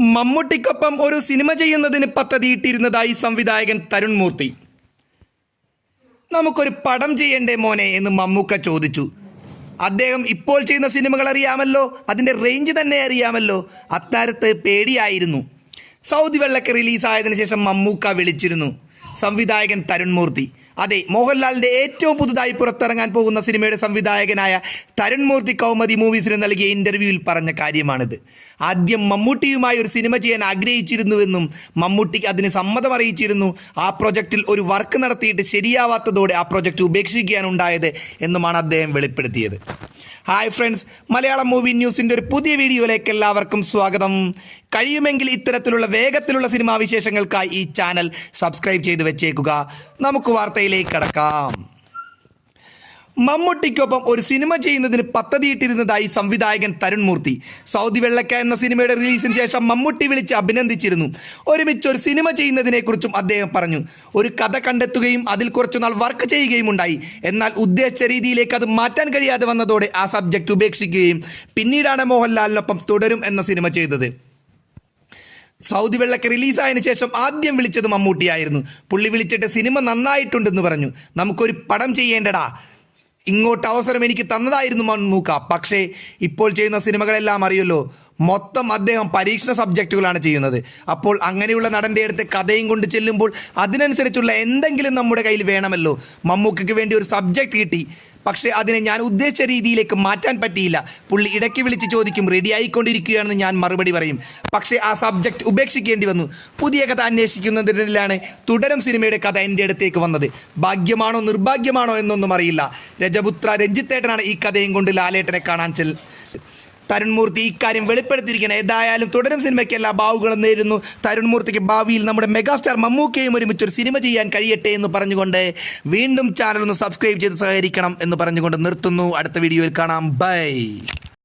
മമ്മൂട്ടിക്കൊപ്പം ഒരു സിനിമ ചെയ്യുന്നതിന് പദ്ധതിയിട്ടിരുന്നതായി സംവിധായകൻ തരുൺ മൂർത്തി. നമുക്കൊരു പടം ചെയ്യണ്ടേ മോനെ എന്ന് മമ്മൂക്ക ചോദിച്ചു. അദ്ദേഹം ഇപ്പോൾ ചെയ്യുന്ന സിനിമകൾ അറിയാമല്ലോ, അതിൻ്റെ റേഞ്ച് തന്നെ അറിയാമല്ലോ. അത്താരത്ത് പേടിയായിരുന്നു. സൗദി വെള്ളക്ക് റിലീസായതിനു ശേഷം മമ്മൂക്ക വിളിച്ചിരുന്നു സംവിധായകൻ തരുൺ മൂർത്തി. അതെ, മോഹൻലാലിൻ്റെ ഏറ്റവും പുതുതായി പുറത്തിറങ്ങാൻ പോകുന്ന സിനിമയുടെ സംവിധായകനായ തരുൺ മൂർത്തി കൗമുദി മൂവീസിന് നൽകിയ ഇൻ്റർവ്യൂവിൽ പറഞ്ഞ കാര്യമാണിത്. ആദ്യം മമ്മൂട്ടിയുമായി ഒരു സിനിമ ചെയ്യാൻ ആഗ്രഹിച്ചിരുന്നുവെന്നും മമ്മൂട്ടിക്ക് അതിന് സമ്മതം അറിയിച്ചിരുന്നു. ആ പ്രൊജക്റ്റിൽ ഒരു വർക്ക് നടത്തിയിട്ട് ശരിയാവാത്തതോടെ ആ പ്രൊജക്റ്റ് ഉപേക്ഷിക്കാനുണ്ടായത് എന്നുമാണ് അദ്ദേഹം വെളിപ്പെടുത്തിയത്. ഹായ് ഫ്രണ്ട്സ്, മലയാളം മൂവി ന്യൂസിൻ്റെ ഒരു പുതിയ വീഡിയോയിലേക്ക് എല്ലാവർക്കും സ്വാഗതം. കഴിയുമെങ്കിൽ ഇത്തരത്തിലുള്ള വേഗത്തിലുള്ള സിനിമാ വിശേഷങ്ങൾക്കായി ഈ ചാനൽ സബ്സ്ക്രൈബ് ചെയ്ത് വെച്ചേക്കുക. നമുക്ക് വാർത്തയിലേക്ക് കടക്കാം. മമ്മൂട്ടിക്കൊപ്പം ഒരു സിനിമ ചെയ്യുന്നതിന് പദ്ധതിയിട്ടിരുന്നതായി സംവിധായകൻ തരുൺ മൂർത്തി. സൗദി വെള്ളക്ക എന്ന സിനിമയുടെ റിലീസിന് ശേഷം മമ്മൂട്ടി വിളിച്ച് അഭിനന്ദിച്ചിരുന്നു. ഒരുമിച്ച് ഒരു സിനിമ ചെയ്യുന്നതിനെക്കുറിച്ചും അദ്ദേഹം പറഞ്ഞു. ഒരു കഥ കണ്ടെത്തുകയും അതിൽ കുറച്ചുനാൾ വർക്ക് ചെയ്യുകയും ഉണ്ടായി. എന്നാൽ ഉദ്ദേശിച്ച രീതിയിലേക്ക് അത് മാറ്റാൻ കഴിയാതെ വന്നതോടെ ആ സബ്ജക്റ്റ് ഉപേക്ഷിക്കുകയും പിന്നീടാണ് മോഹൻലാലിനൊപ്പം തുടരും എന്ന സിനിമ ചെയ്തത്. സൗദി വെള്ളക്ക് റിലീസായതിനു ശേഷം ആദ്യം വിളിച്ചത് മമ്മൂട്ടിയായിരുന്നു. പുള്ളി വിളിച്ചിട്ട് സിനിമ നന്നായിട്ടുണ്ടെന്ന് പറഞ്ഞു. നമുക്കൊരു പടം ചെയ്യേണ്ടടാ, ഇങ്ങോട്ട് അവസരം എനിക്ക് തന്നതായിരുന്നു മമ്മൂക്ക. പക്ഷേ ഇപ്പോൾ ചെയ്യുന്ന സിനിമകളെല്ലാം അറിയല്ലോ, മൊത്തം അദ്ദേഹം പരീക്ഷണ സബ്ജക്റ്റുകളാണ് ചെയ്യുന്നത്. അപ്പോൾ അങ്ങനെയുള്ള നടൻ്റെ അടുത്ത് കഥയും കൊണ്ട് ചെല്ലുമ്പോൾ അതിനനുസരിച്ചുള്ള എന്തെങ്കിലും നമ്മുടെ കയ്യിൽ വേണമല്ലോ. മമ്മൂക്കയ്ക്ക് വേണ്ടി ഒരു സബ്ജക്റ്റ് കിട്ടി, പക്ഷേ അതിനെ ഞാൻ ഉദ്ദേശിച്ച രീതിയിലേക്ക് മാറ്റാൻ പറ്റിയില്ല. പുള്ളി ഇടയ്ക്ക് വിളിച്ച് ചോദിക്കും, റെഡി ആയിക്കൊണ്ടിരിക്കുകയാണെന്ന് ഞാൻ മറുപടി പറയും. പക്ഷേ ആ സബ്ജക്റ്റ് ഉപേക്ഷിക്കേണ്ടി വന്നു. പുതിയ കഥ അന്വേഷിക്കുന്നതിനിടയിലാണ് തുടരും സിനിമയുടെ കഥ എൻ്റെ അടുത്തേക്ക് വന്നത്. ഭാഗ്യമാണോ നിർഭാഗ്യമാണോ എന്നൊന്നും അറിയില്ല. രജപുത്ര രഞ്ജിത്തേട്ടനാണ് ഈ കഥയും കൊണ്ട് ലാലേട്ടനെ കാണാൻ തരുൺ മൂർത്തി ഇക്കാര്യം വെളിപ്പെടുത്തിയിരിക്കണം. ഏതായാലും തുടരും സിനിമയ്ക്ക് എല്ലാ ഭാവുകളും നേരുന്നു. തരുൺ മൂർത്തിക്ക് ഭാവിയിൽ നമ്മുടെ മെഗാസ്റ്റാർ മമ്മൂക്കയും ഒരുമിച്ചൊരു സിനിമ ചെയ്യാൻ കഴിയട്ടെ എന്ന് പറഞ്ഞുകൊണ്ട് വീണ്ടും ചാനൽ ഒന്ന് സബ്സ്ക്രൈബ് ചെയ്ത് സഹകരിക്കണം എന്ന് പറഞ്ഞുകൊണ്ട് നിർത്തുന്നു. അടുത്ത വീഡിയോയിൽ കാണാം. ബൈ.